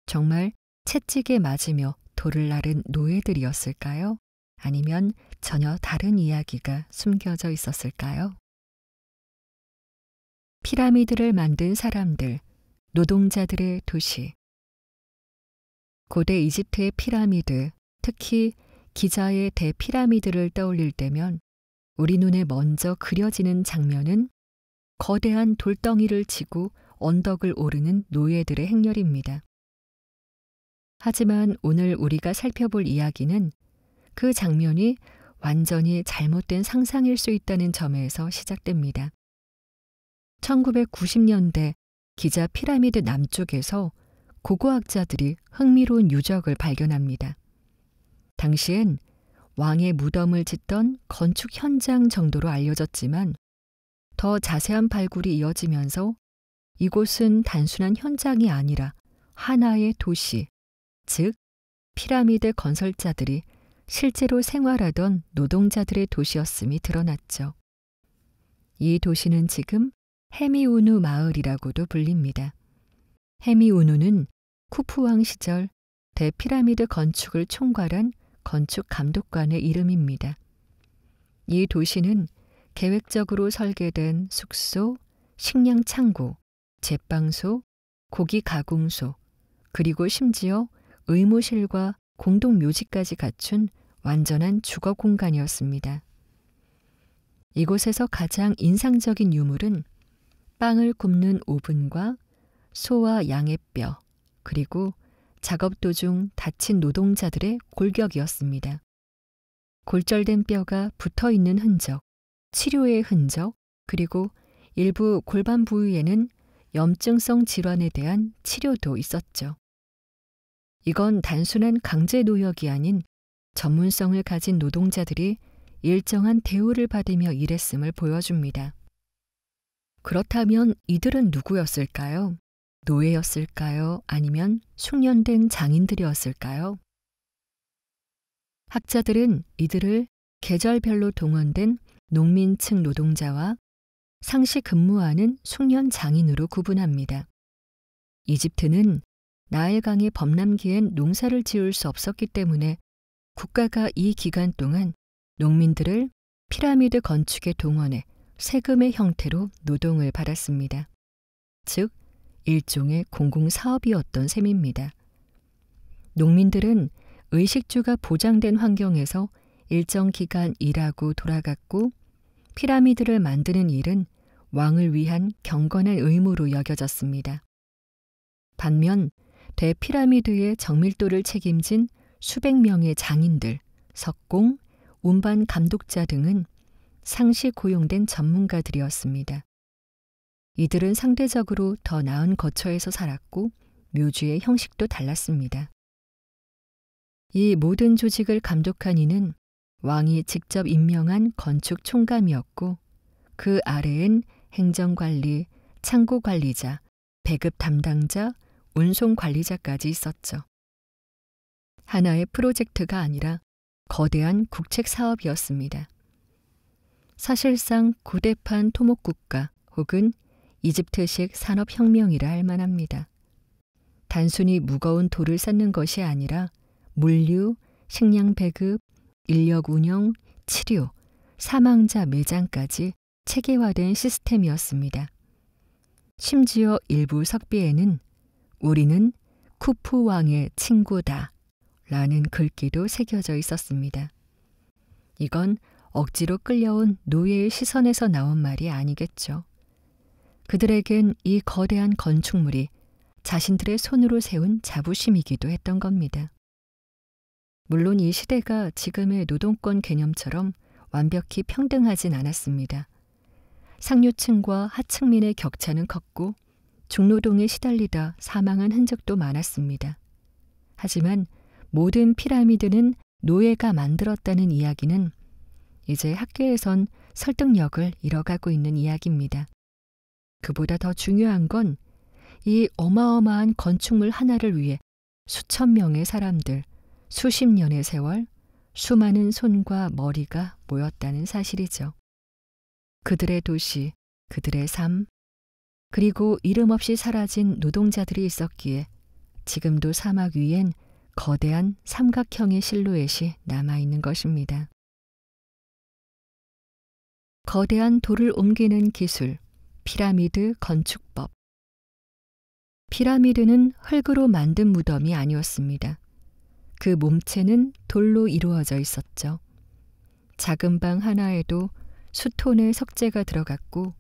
정말 채찍에 맞으며 돌을 나른 노예들이었을까요? 아니면 전혀 다른 이야기가 숨겨져 있었을까요? 피라미드를 만든 사람들, 노동자들의 도시. 고대 이집트의 피라미드, 특히 기자의 대피라미드를 떠올릴 때면 우리 눈에 먼저 그려지는 장면은 거대한 돌덩이를 지고 언덕을 오르는 노예들의 행렬입니다. 하지만 오늘 우리가 살펴볼 이야기는 그 장면이 완전히 잘못된 상상일 수 있다는 점에서 시작됩니다. 1990년대 기자 피라미드 남쪽에서 고고학자들이 흥미로운 유적을 발견합니다. 당시엔 왕의 무덤을 짓던 건축 현장 정도로 알려졌지만 더 자세한 발굴이 이어지면서 이곳은 단순한 현장이 아니라 하나의 도시, 즉 피라미드 건설자들이 실제로 생활하던 노동자들의 도시였음이 드러났죠. 이 도시는 지금 헤미우누 마을이라고도 불립니다. 헤미우누는 쿠푸왕 시절 대피라미드 건축을 총괄한 건축 감독관의 이름입니다. 이 도시는 계획적으로 설계된 숙소, 식량 창고, 제빵소, 고기 가공소, 그리고 심지어 의무실과 공동 묘지까지 갖춘 완전한 주거 공간이었습니다. 이곳에서 가장 인상적인 유물은 빵을 굽는 오븐과 소와 양의 뼈, 그리고 작업 도중 다친 노동자들의 골격이었습니다. 골절된 뼈가 붙어 있는 흔적, 치료의 흔적, 그리고 일부 골반 부위에는 염증성 질환에 대한 치료도 있었죠. 이건 단순한 강제 노역이 아닌 전문성을 가진 노동자들이 일정한 대우를 받으며 일했음을 보여줍니다. 그렇다면 이들은 누구였을까요? 노예였을까요? 아니면 숙련된 장인들이었을까요? 학자들은 이들을 계절별로 동원된 농민층 노동자와 상시 근무하는 숙련 장인으로 구분합니다. 이집트는 나일강의 범람기엔 농사를 지을 수 없었기 때문에 국가가 이 기간 동안 농민들을 피라미드 건축에 동원해 세금의 형태로 노동을 받았습니다. 즉, 일종의 공공사업이었던 셈입니다. 농민들은 의식주가 보장된 환경에서 일정 기간 일하고 돌아갔고 피라미드를 만드는 일은 왕을 위한 경건한 의무로 여겨졌습니다. 반면 대피라미드의 정밀도를 책임진 수백 명의 장인들, 석공, 운반 감독자 등은 상시 고용된 전문가들이었습니다. 이들은 상대적으로 더 나은 거처에서 살았고 묘지의 형식도 달랐습니다. 이 모든 조직을 감독한 이는 왕이 직접 임명한 건축 총감이었고 그 아래엔 행정관리, 창고관리자, 배급 담당자, 운송관리자까지 있었죠. 하나의 프로젝트가 아니라 거대한 국책 사업이었습니다. 사실상 고대판 토목국가 혹은 이집트식 산업혁명이라 할 만합니다. 단순히 무거운 돌을 쌓는 것이 아니라 물류, 식량 배급, 인력 운영, 치료, 사망자 매장까지 체계화된 시스템이었습니다. 심지어 일부 석비에는 우리는 쿠푸 왕의 친구다 라는 글귀도 새겨져 있었습니다. 이건 억지로 끌려온 노예의 시선에서 나온 말이 아니겠죠. 그들에겐 이 거대한 건축물이 자신들의 손으로 세운 자부심이기도 했던 겁니다. 물론 이 시대가 지금의 노동권 개념처럼 완벽히 평등하진 않았습니다. 상류층과 하층민의 격차는 컸고 중노동에 시달리다 사망한 흔적도 많았습니다. 하지만 모든 피라미드는 노예가 만들었다는 이야기는 이제 학계에선 설득력을 잃어가고 있는 이야기입니다. 그보다 더 중요한 건 이 어마어마한 건축물 하나를 위해 수천 명의 사람들, 수십 년의 세월, 수많은 손과 머리가 모였다는 사실이죠. 그들의 도시, 그들의 삶, 그리고 이름 없이 사라진 노동자들이 있었기에 지금도 사막 위엔 거대한 삼각형의 실루엣이 남아있는 것입니다. 거대한 돌을 옮기는 기술, 피라미드 건축법. 피라미드는 흙으로 만든 무덤이 아니었습니다. 그 몸체는 돌로 이루어져 있었죠. 작은 방 하나에도 수톤의 석재가 들어갔고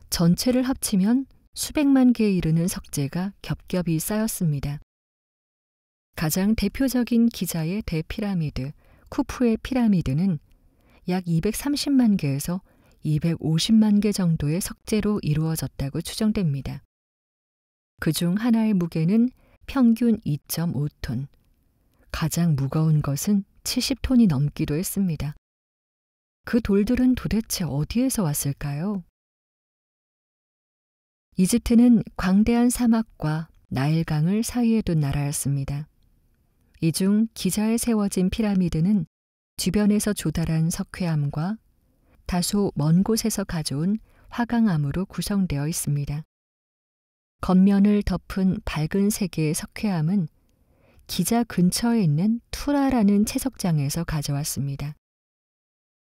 전체를 합치면 수백만 개에 이르는 석재가 겹겹이 쌓였습니다. 가장 대표적인 기자의 대피라미드, 쿠푸의 피라미드는 약 230만 개에서 250만 개 정도의 석재로 이루어졌다고 추정됩니다. 그중 하나의 무게는 평균 2.5톤, 가장 무거운 것은 70톤이 넘기도 했습니다. 그 돌들은 도대체 어디에서 왔을까요? 이집트는 광대한 사막과 나일강을 사이에 둔 나라였습니다. 이 중 기자에 세워진 피라미드는 주변에서 조달한 석회암과 다소 먼 곳에서 가져온 화강암으로 구성되어 있습니다. 겉면을 덮은 밝은 색의 석회암은 기자 근처에 있는 투라라는 채석장에서 가져왔습니다.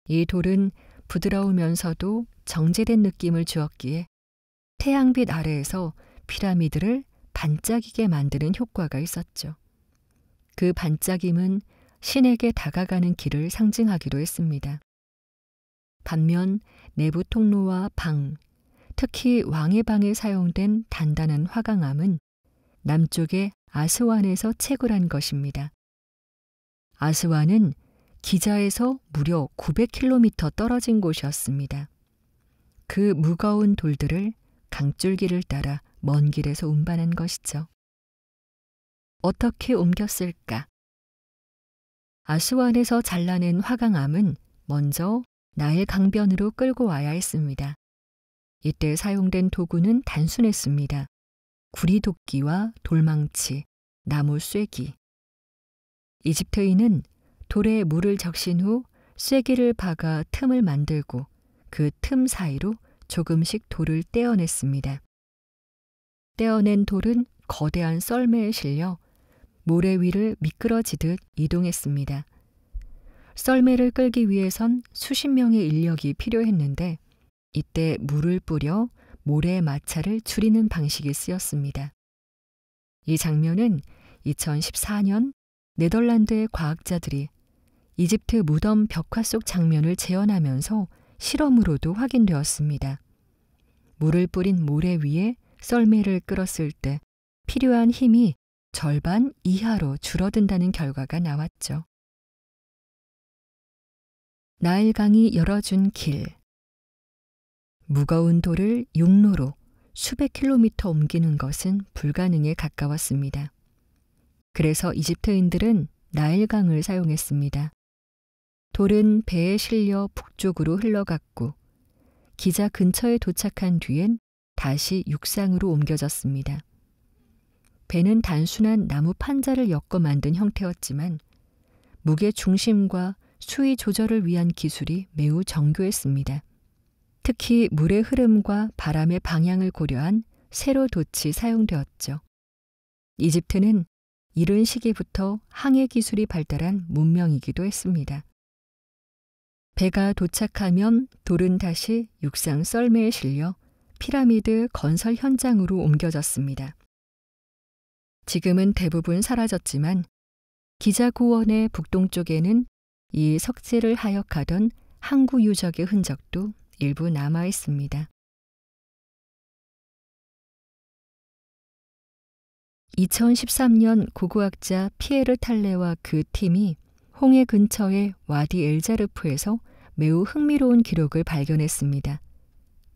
이 돌은 부드러우면서도 정제된 느낌을 주었기에 태양빛 아래에서 피라미드를 반짝이게 만드는 효과가 있었죠. 그 반짝임은 신에게 다가가는 길을 상징하기도 했습니다. 반면 내부 통로와 방, 특히 왕의 방에 사용된 단단한 화강암은 남쪽의 아스완에서 채굴한 것입니다. 아스완은 기자에서 무려 900km 떨어진 곳이었습니다. 그 무거운 돌들을 강줄기를 따라 먼 길에서 운반한 것이죠. 어떻게 옮겼을까? 아스완에서 잘라낸 화강암은 먼저 나일 강변으로 끌고 와야 했습니다. 이때 사용된 도구는 단순했습니다. 구리도끼와 돌망치, 나무 쐐기. 이집트인은 돌에 물을 적신 후 쐐기를 박아 틈을 만들고 그 틈 사이로 조금씩 돌을 떼어냈습니다. 떼어낸 돌은 거대한 썰매에 실려 모래 위를 미끄러지듯 이동했습니다. 썰매를 끌기 위해선 수십 명의 인력이 필요했는데 이때 물을 뿌려 모래의 마찰을 줄이는 방식이 쓰였습니다. 이 장면은 2014년 네덜란드의 과학자들이 이집트 무덤 벽화 속 장면을 재현하면서 실험으로도 확인되었습니다. 물을 뿌린 모래 위에 썰매를 끌었을 때 필요한 힘이 절반 이하로 줄어든다는 결과가 나왔죠. 나일강이 열어준 길. 무거운 돌을 육로로 수백 킬로미터 옮기는 것은 불가능에 가까웠습니다. 그래서 이집트인들은 나일강을 사용했습니다. 돌은 배에 실려 북쪽으로 흘러갔고 기자 근처에 도착한 뒤엔 다시 육상으로 옮겨졌습니다. 배는 단순한 나무 판자를 엮어 만든 형태였지만 무게 중심과 수위 조절을 위한 기술이 매우 정교했습니다. 특히 물의 흐름과 바람의 방향을 고려한 세로돛이 사용되었죠. 이집트는 이른 시기부터 항해 기술이 발달한 문명이기도 했습니다. 배가 도착하면 돌은 다시 육상 썰매에 실려 피라미드 건설 현장으로 옮겨졌습니다. 지금은 대부분 사라졌지만 기자 고원의 북동쪽에는 이 석재를 하역하던 항구 유적의 흔적도 일부 남아 있습니다. 2013년 고고학자 피에르 탈레와 그 팀이 홍해 근처의 와디 엘자르프에서 매우 흥미로운 기록을 발견했습니다.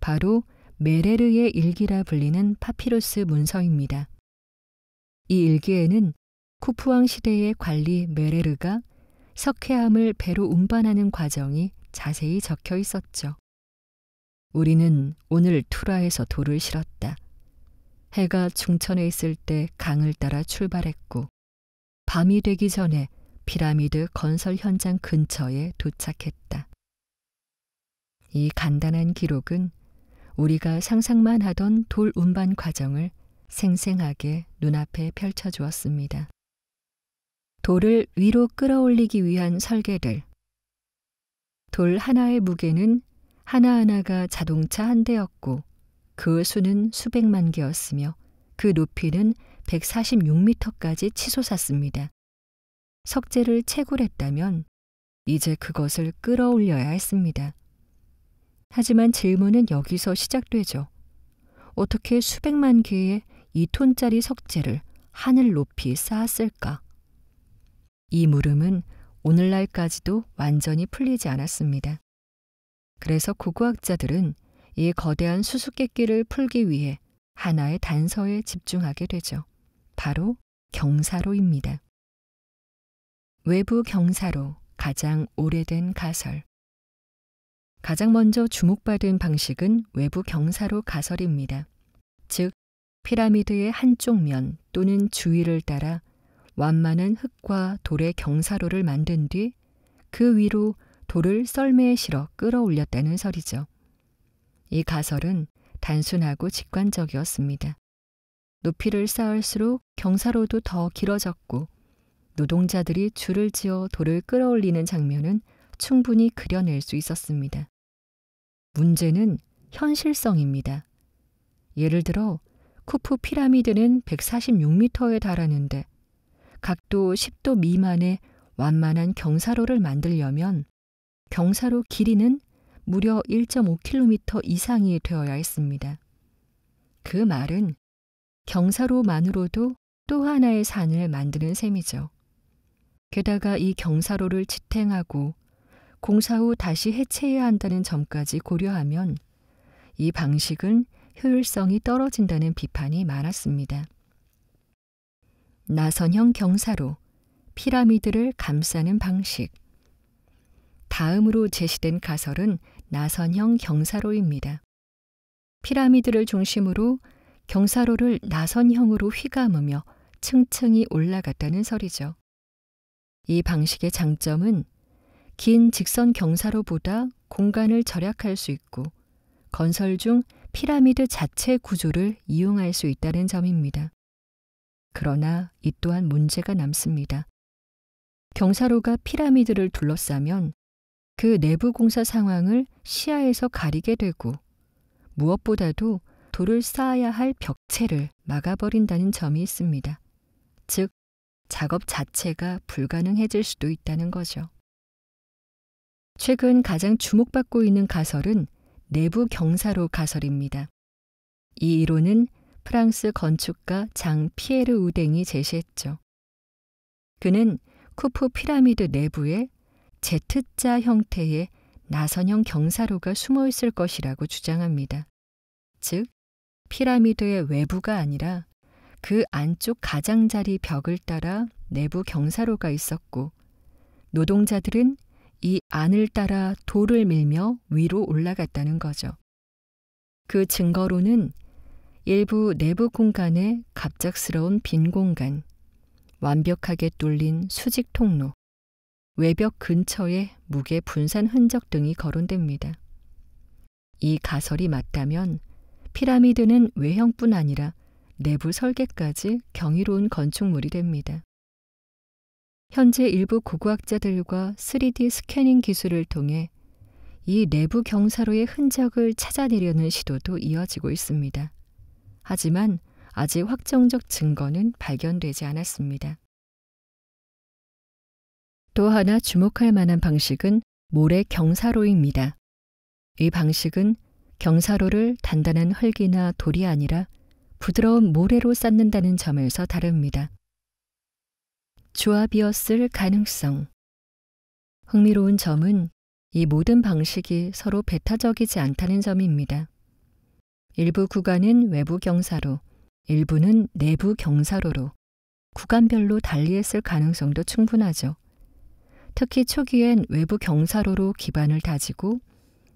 바로 메레르의 일기라 불리는 파피루스 문서입니다. 이 일기에는 쿠프왕 시대의 관리 메레르가 석회암을 배로 운반하는 과정이 자세히 적혀 있었죠. 우리는 오늘 투라에서 돌을 실었다. 해가 중천에 있을 때 강을 따라 출발했고 밤이 되기 전에 피라미드 건설 현장 근처에 도착했다. 이 간단한 기록은 우리가 상상만 하던 돌 운반 과정을 생생하게 눈앞에 펼쳐주었습니다. 돌을 위로 끌어올리기 위한 설계들. 돌 하나의 무게는 하나하나가 자동차 한 대였고 그 수는 수백만 개였으며 그 높이는 146m까지 치솟았습니다. 석재를 채굴했다면 이제 그것을 끌어올려야 했습니다. 하지만 질문은 여기서 시작되죠. 어떻게 수백만 개의 2톤짜리 석재를 하늘 높이 쌓았을까? 이 물음은 오늘날까지도 완전히 풀리지 않았습니다. 그래서 고고학자들은 이 거대한 수수께끼를 풀기 위해 하나의 단서에 집중하게 되죠. 바로 경사로입니다. 외부 경사로, 가장 오래된 가설. 가장 먼저 주목받은 방식은 외부 경사로 가설입니다. 즉, 피라미드의 한쪽 면 또는 주위를 따라 완만한 흙과 돌의 경사로를 만든 뒤 그 위로 돌을 썰매에 실어 끌어올렸다는 설이죠. 이 가설은 단순하고 직관적이었습니다. 높이를 쌓을수록 경사로도 더 길어졌고 노동자들이 줄을 지어 돌을 끌어올리는 장면은 충분히 그려낼 수 있었습니다. 문제는 현실성입니다. 예를 들어 쿠프 피라미드는 146m에 달하는데 각도 10도 미만의 완만한 경사로를 만들려면 경사로 길이는 무려 1.5km 이상이 되어야 했습니다. 그 말은 경사로만으로도 또 하나의 산을 만드는 셈이죠. 게다가 이 경사로를 지탱하고 공사 후 다시 해체해야 한다는 점까지 고려하면 이 방식은 효율성이 떨어진다는 비판이 많았습니다. 나선형 경사로, 피라미드를 감싸는 방식. 다음으로 제시된 가설은 나선형 경사로입니다. 피라미드를 중심으로 경사로를 나선형으로 휘감으며 층층이 올라갔다는 설이죠. 이 방식의 장점은 긴 직선 경사로보다 공간을 절약할 수 있고 건설 중 피라미드 자체 구조를 이용할 수 있다는 점입니다. 그러나 이 또한 문제가 남습니다. 경사로가 피라미드를 둘러싸면 그 내부 공사 상황을 시야에서 가리게 되고 무엇보다도 돌을 쌓아야 할 벽체를 막아버린다는 점이 있습니다. 즉, 작업 자체가 불가능해질 수도 있다는 거죠. 최근 가장 주목받고 있는 가설은 내부 경사로 가설입니다. 이 이론은 프랑스 건축가 장 피에르 우댕이 제시했죠. 그는 쿠프 피라미드 내부에 Z자 형태의 나선형 경사로가 숨어 있을 것이라고 주장합니다. 즉, 피라미드의 외부가 아니라 그 안쪽 가장자리 벽을 따라 내부 경사로가 있었고 노동자들은 이 안을 따라 돌을 밀며 위로 올라갔다는 거죠. 그 증거로는 일부 내부 공간의 갑작스러운 빈 공간, 완벽하게 뚫린 수직 통로, 외벽 근처에 무게 분산 흔적 등이 거론됩니다. 이 가설이 맞다면 피라미드는 외형뿐 아니라 내부 설계까지 경이로운 건축물이 됩니다. 현재 일부 고고학자들과 3D 스캐닝 기술을 통해 이 내부 경사로의 흔적을 찾아내려는 시도도 이어지고 있습니다. 하지만 아직 확정적 증거는 발견되지 않았습니다. 또 하나 주목할 만한 방식은 모래 경사로입니다. 이 방식은 경사로를 단단한 흙이나 돌이 아니라 부드러운 모래로 쌓는다는 점에서 다릅니다. 조합이었을 가능성. 흥미로운 점은 이 모든 방식이 서로 배타적이지 않다는 점입니다. 일부 구간은 외부 경사로, 일부는 내부 경사로로 구간별로 달리했을 가능성도 충분하죠. 특히 초기엔 외부 경사로로 기반을 다지고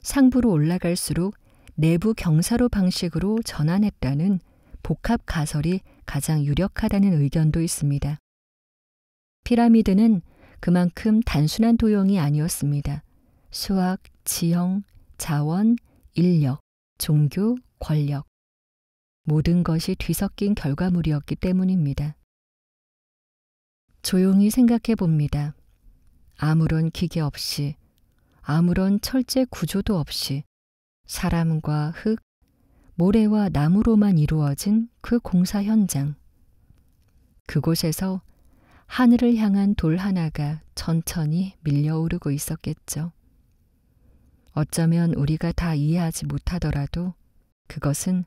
상부로 올라갈수록 내부 경사로 방식으로 전환했다는 복합 가설이 가장 유력하다는 의견도 있습니다. 피라미드는 그만큼 단순한 도형이 아니었습니다. 수학, 지형, 자원, 인력, 종교, 권력, 모든 것이 뒤섞인 결과물이었기 때문입니다. 조용히 생각해 봅니다. 아무런 기계 없이, 아무런 철제 구조도 없이 사람과 흙, 모래와 나무로만 이루어진 그 공사 현장. 그곳에서 하늘을 향한 돌 하나가 천천히 밀려오르고 있었겠죠. 어쩌면 우리가 다 이해하지 못하더라도 그것은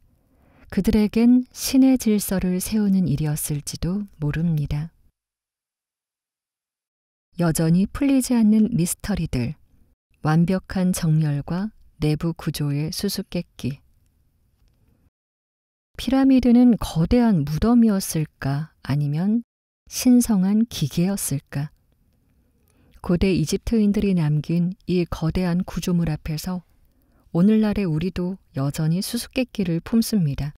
그들에겐 신의 질서를 세우는 일이었을지도 모릅니다. 여전히 풀리지 않는 미스터리들, 완벽한 정렬과 내부 구조의 수수께끼. 피라미드는 거대한 무덤이었을까 아니면 신성한 기계였을까? 고대 이집트인들이 남긴 이 거대한 구조물 앞에서 오늘날의 우리도 여전히 수수께끼를 품습니다.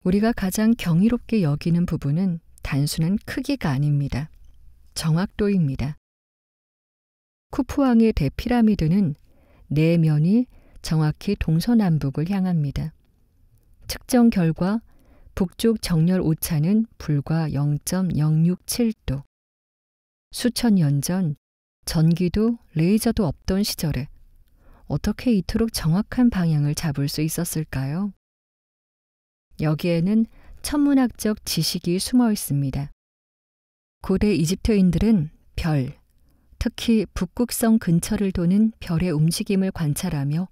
우리가 가장 경이롭게 여기는 부분은 단순한 크기가 아닙니다. 정확도입니다. 쿠프왕의 대피라미드는 네 면이 정확히 동서남북을 향합니다. 측정 결과 북쪽 정렬 오차는 불과 0.067도. 수천 년 전 전기도 레이저도 없던 시절에 어떻게 이토록 정확한 방향을 잡을 수 있었을까요? 여기에는 천문학적 지식이 숨어 있습니다. 고대 이집트인들은 별, 특히 북극성 근처를 도는 별의 움직임을 관찰하며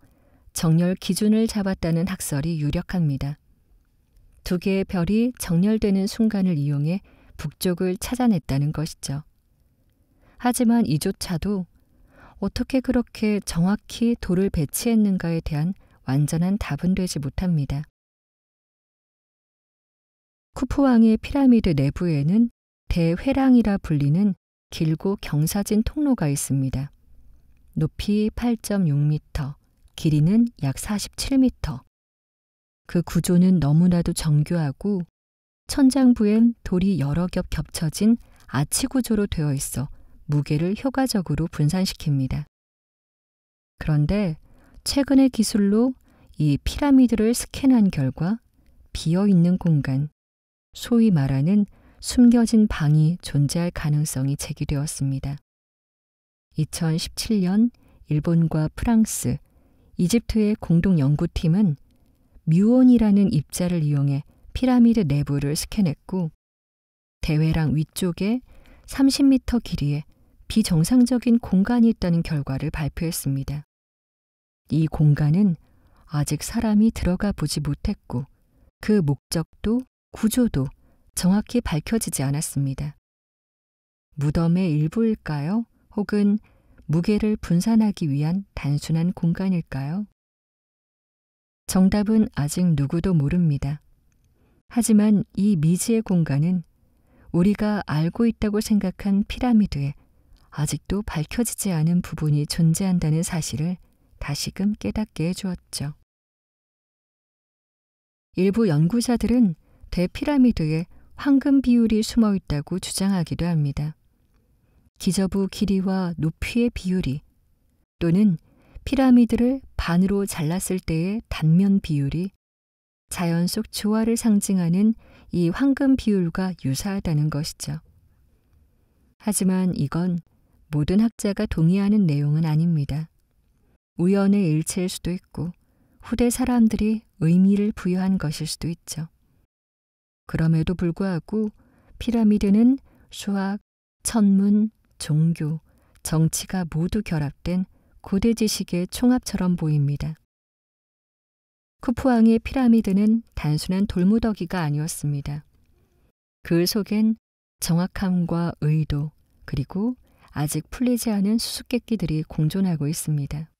정렬 기준을 잡았다는 학설이 유력합니다. 두 개의 별이 정렬되는 순간을 이용해 북쪽을 찾아냈다는 것이죠. 하지만 이조차도 어떻게 그렇게 정확히 돌을 배치했는가에 대한 완전한 답은 되지 못합니다. 쿠프왕의 피라미드 내부에는 대회랑이라 불리는 길고 경사진 통로가 있습니다. 높이 8.6m, 길이는 약 47m. 그 구조는 너무나도 정교하고 천장부엔 돌이 여러 겹 겹쳐진 아치 구조로 되어 있어 무게를 효과적으로 분산시킵니다. 그런데 최근의 기술로 이 피라미드를 스캔한 결과 비어있는 공간, 소위 말하는 숨겨진 방이 존재할 가능성이 제기되었습니다. 2017년 일본과 프랑스, 이집트의 공동 연구팀은 뮤온이라는 입자를 이용해 피라미드 내부를 스캔했고 대회랑 위쪽에 30m 길이의 비정상적인 공간이 있다는 결과를 발표했습니다. 이 공간은 아직 사람이 들어가 보지 못했고 그 목적도 구조도 정확히 밝혀지지 않았습니다. 무덤의 일부일까요? 혹은 무게를 분산하기 위한 단순한 공간일까요? 정답은 아직 누구도 모릅니다. 하지만 이 미지의 공간은 우리가 알고 있다고 생각한 피라미드에 아직도 밝혀지지 않은 부분이 존재한다는 사실을 다시금 깨닫게 해주었죠. 일부 연구자들은 대피라미드에 황금 비율이 숨어 있다고 주장하기도 합니다. 기저부 길이와 높이의 비율이 또는 피라미드를 반으로 잘랐을 때의 단면 비율이 자연 속 조화를 상징하는 이 황금 비율과 유사하다는 것이죠. 하지만 이건 모든 학자가 동의하는 내용은 아닙니다. 우연의 일치일 수도 있고 후대 사람들이 의미를 부여한 것일 수도 있죠. 그럼에도 불구하고 피라미드는 수학, 천문, 종교, 정치가 모두 결합된 고대 지식의 총합처럼 보입니다. 쿠프왕의 피라미드는 단순한 돌무더기가 아니었습니다. 그 속엔 정확함과 의도, 그리고 아직 풀리지 않은 수수께끼들이 공존하고 있습니다.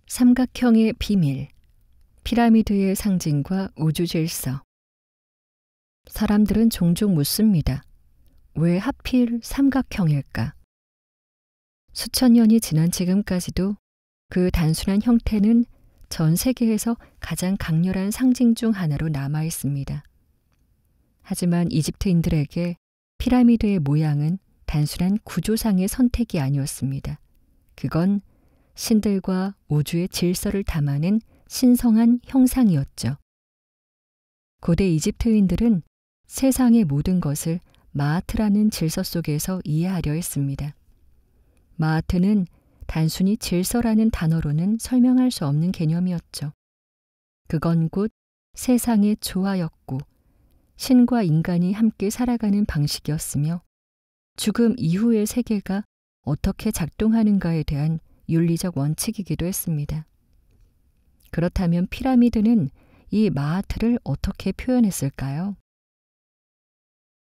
삼각형의 비밀, 피라미드의 상징과 우주 질서. 사람들은 종종 묻습니다. 왜 하필 삼각형일까? 수천 년이 지난 지금까지도 그 단순한 형태는 전 세계에서 가장 강렬한 상징 중 하나로 남아 있습니다. 하지만 이집트인들에게 피라미드의 모양은 단순한 구조상의 선택이 아니었습니다. 그건 신들과 우주의 질서를 담아낸 신성한 형상이었죠. 고대 이집트인들은 세상의 모든 것을 마아트라는 질서 속에서 이해하려 했습니다. 마아트는 단순히 질서라는 단어로는 설명할 수 없는 개념이었죠. 그건 곧 세상의 조화였고 신과 인간이 함께 살아가는 방식이었으며 죽음 이후의 세계가 어떻게 작동하는가에 대한 윤리적 원칙이기도 했습니다. 그렇다면 피라미드는 이 마아트를 어떻게 표현했을까요?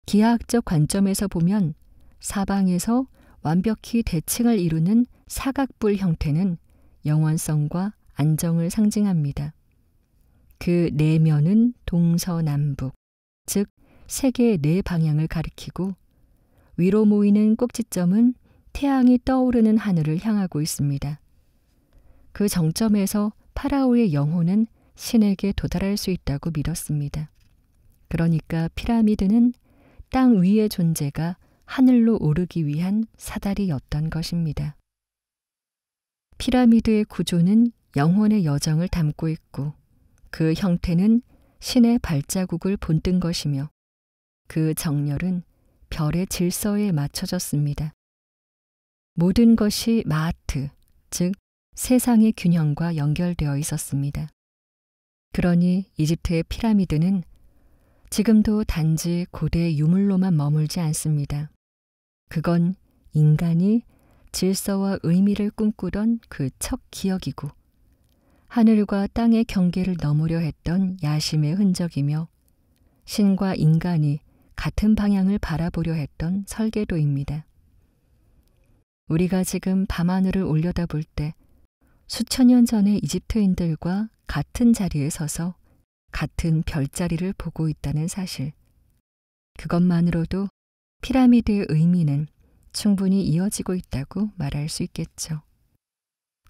기하학적 관점에서 보면 사방에서 완벽히 대칭을 이루는 사각뿔 형태는 영원성과 안정을 상징합니다. 그 내면은 동서남북, 즉 세계의 네 방향을 가리키고 위로 모이는 꼭지점은 태양이 떠오르는 하늘을 향하고 있습니다. 그 정점에서 파라오의 영혼은 신에게 도달할 수 있다고 믿었습니다. 그러니까 피라미드는 땅 위의 존재가 하늘로 오르기 위한 사다리였던 것입니다. 피라미드의 구조는 영혼의 여정을 담고 있고 그 형태는 신의 발자국을 본뜬 것이며 그 정렬은 별의 질서에 맞춰졌습니다. 모든 것이 마아트, 즉 세상의 균형과 연결되어 있었습니다. 그러니 이집트의 피라미드는 지금도 단지 고대 유물로만 머물지 않습니다. 그건 인간이 질서와 의미를 꿈꾸던 그 첫 기억이고 하늘과 땅의 경계를 넘으려 했던 야심의 흔적이며 신과 인간이 같은 방향을 바라보려 했던 설계도입니다. 우리가 지금 밤하늘을 올려다볼 때 수천 년 전의 이집트인들과 같은 자리에 서서 같은 별자리를 보고 있다는 사실. 그것만으로도 피라미드의 의미는 충분히 이어지고 있다고 말할 수 있겠죠.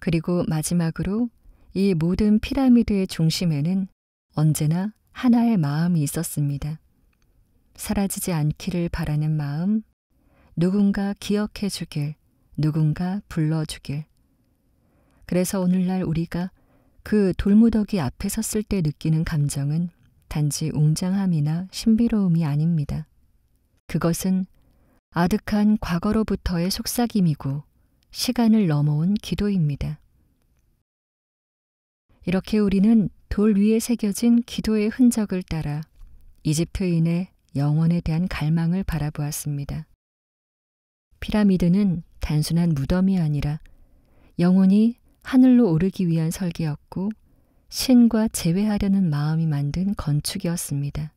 그리고 마지막으로 이 모든 피라미드의 중심에는 언제나 하나의 마음이 있었습니다. 사라지지 않기를 바라는 마음, 누군가 기억해 주길, 누군가 불러주길. 그래서 오늘날 우리가 그 돌무더기 앞에 섰을 때 느끼는 감정은 단지 웅장함이나 신비로움이 아닙니다. 그것은 아득한 과거로부터의 속삭임이고 시간을 넘어온 기도입니다. 이렇게 우리는 돌 위에 새겨진 기도의 흔적을 따라 이집트인의 영혼에 대한 갈망을 바라보았습니다. 피라미드는 단순한 무덤이 아니라 영혼이 하늘로 오르기 위한 설계였고 신과 재회하려는 마음이 만든 건축이었습니다.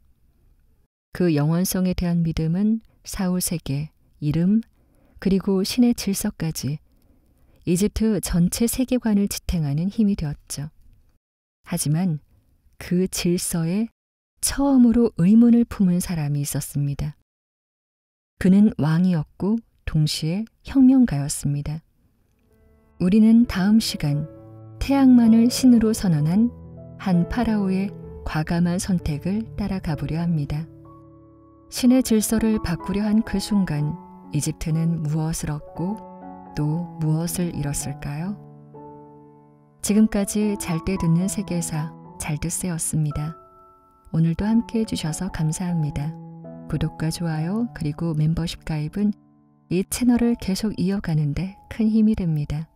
그 영원성에 대한 믿음은 사후세계, 이름, 그리고 신의 질서까지 이집트 전체 세계관을 지탱하는 힘이 되었죠. 하지만 그 질서에 처음으로 의문을 품은 사람이 있었습니다. 그는 왕이었고 동시에 혁명가였습니다. 우리는 다음 시간 태양만을 신으로 선언한 한 파라오의 과감한 선택을 따라가 보려 합니다. 신의 질서를 바꾸려 한 그 순간 이집트는 무엇을 얻고 또 무엇을 잃었을까요? 지금까지 잘 때 듣는 세계사 잘듣세였습니다. 오늘도 함께 해주셔서 감사합니다. 구독과 좋아요 그리고 멤버십 가입은 이 채널을 계속 이어가는데 큰 힘이 됩니다.